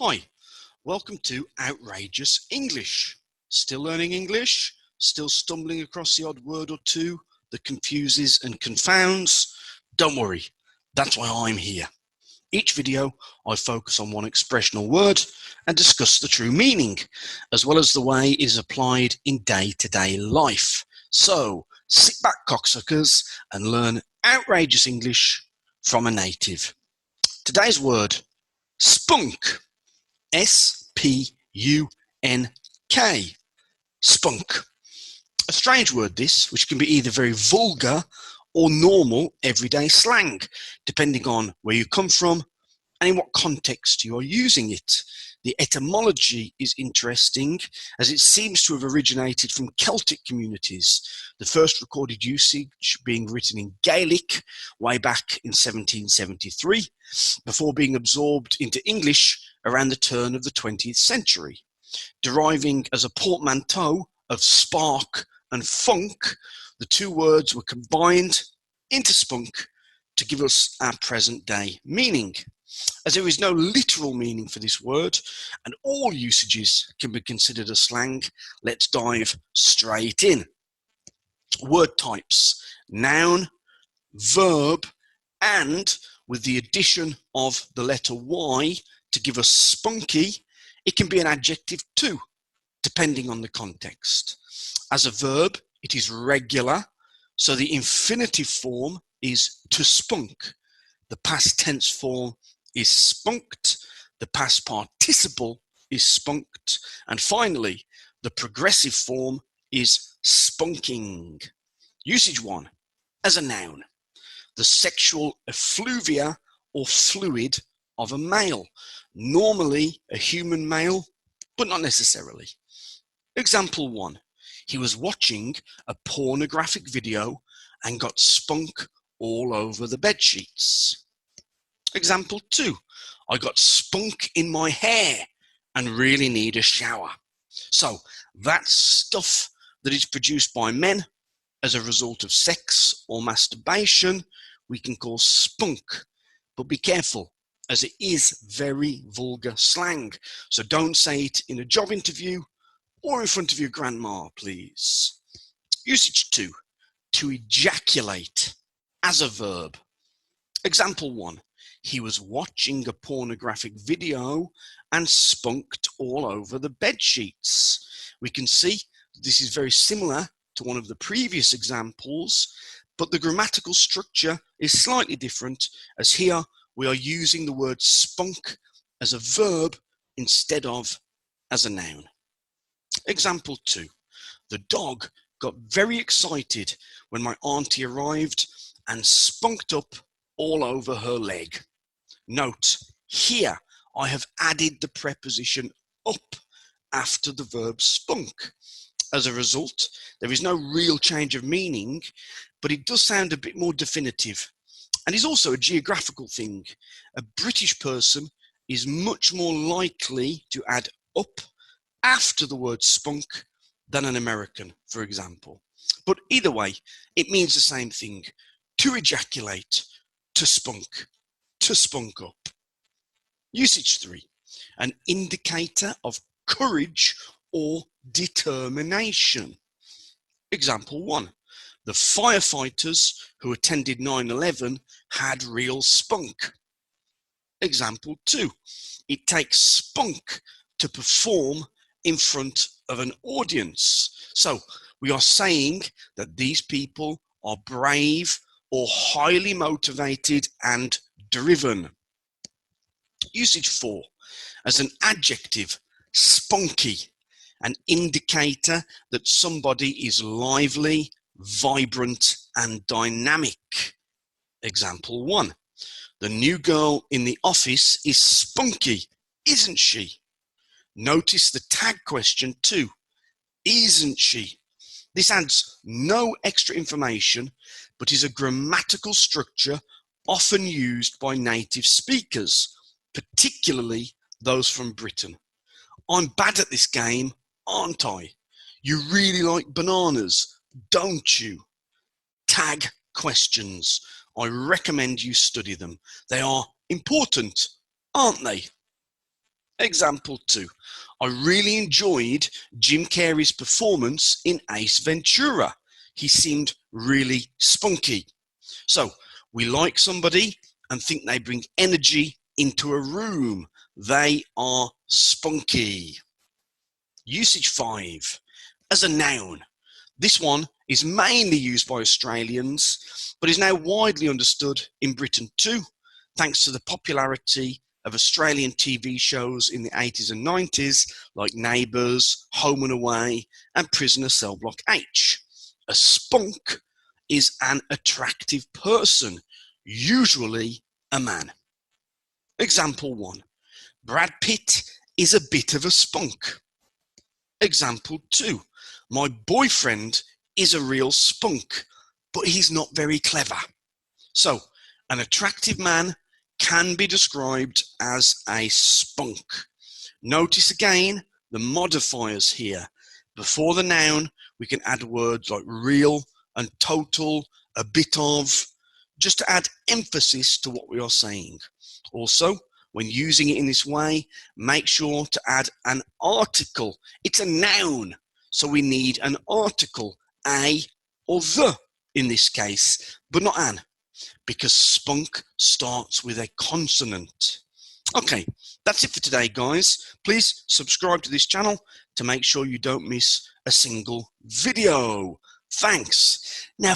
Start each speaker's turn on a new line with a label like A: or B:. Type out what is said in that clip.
A: Hi, welcome to Outrageous English. Still learning English? Still stumbling across the odd word or two that confuses and confounds? Don't worry, that's why I'm here. Each video, I focus on one expression or word and discuss the true meaning, as well as the way it is applied in day-to-day life. So, sit back, cocksuckers, and learn outrageous English from a native. Today's word, spunk. S-P-U-N-K. Spunk. A strange word this, which can be either very vulgar or normal everyday slang, depending on where you come from and in what context you are using it. The etymology is interesting, as it seems to have originated from Celtic communities, the first recorded usage being written in Gaelic way back in 1773, before being absorbed into English around the turn of the 20th century. Deriving as a portmanteau of spark and funk, the two words were combined into spunk to give us our present day meaning. As there is no literal meaning for this word, and all usages can be considered as slang, let's dive straight in. Word types: noun, verb, and with the addition of the letter Y to give us spunky, it can be an adjective too, depending on the context. As a verb, it is regular, so the infinitive form is to spunk. The past tense form is spunked. The past participle is spunked. And finally, the progressive form is spunking. Usage 1. As a noun, the sexual effluvia or fluid of a male, normally a human male, but not necessarily. Example 1. He was watching a pornographic video and got spunk all over the bedsheets. Example 2. I got spunk in my hair and really need a shower. So that's stuff that is produced by men as a result of sex or masturbation we can call spunk. But be careful, as it is very vulgar slang. So don't say it in a job interview or in front of your grandma, please. Usage 2. To ejaculate as a verb. Example 1. He was watching a pornographic video and spunked all over the bed sheets. We can see this is very similar to one of the previous examples, but the grammatical structure is slightly different, as here we are using the word spunk as a verb instead of as a noun. Example 2. The dog got very excited when my auntie arrived and spunked up all over her leg. Note, here I have added the preposition up after the verb spunk. As a result, there is no real change of meaning, but it does sound a bit more definitive, and is also a geographical thing. A British person is much more likely to add up after the word spunk than an American, for example. But either way, it means the same thing. To ejaculate, to spunk up. Usage 3. An indicator of courage or determination. Example 1. The firefighters who attended 9/11 had real spunk. Example 2. It takes spunk to perform in front of an audience. So we are saying that these people are brave or highly motivated and driven. Usage 4. As an adjective, spunky, an indicator that somebody is lively, vibrant, and dynamic. Example 1. The new girl in the office is spunky, isn't she? Notice the tag question too. Isn't she? This adds no extra information, but is a grammatical structure often used by native speakers, particularly those from Britain. I'm bad at this game, aren't I? You really like bananas, don't you? Tag questions. I recommend you study them. They are important, aren't they? Example 2. I really enjoyed Jim Carrey's performance in Ace Ventura. He seemed really spunky. So, we like somebody and think they bring energy into a room. They are spunky. Usage 5. As a noun. This one is mainly used by Australians, but is now widely understood in Britain too, thanks to the popularity of Australian TV shows in the 80s and 90s, like Neighbours, Home and Away, and Prisoner Cell Block H. A spunk is an attractive person, usually a man. Example 1. Brad Pitt is a bit of a spunk. Example 2. My boyfriend is a real spunk, but he's not very clever. So, an attractive man can be described as a spunk. Notice again the modifiers here. Before the noun, we can add words like real and total, a bit of, just to add emphasis to what we are saying. Also, when using it in this way, make sure to add an article. It's a noun, so we need an article, a or the in this case, but not an, because spunk starts with a consonant. Okay, that's it for today, guys. Please subscribe to this channel to make sure you don't miss a single video. Thanks. Now.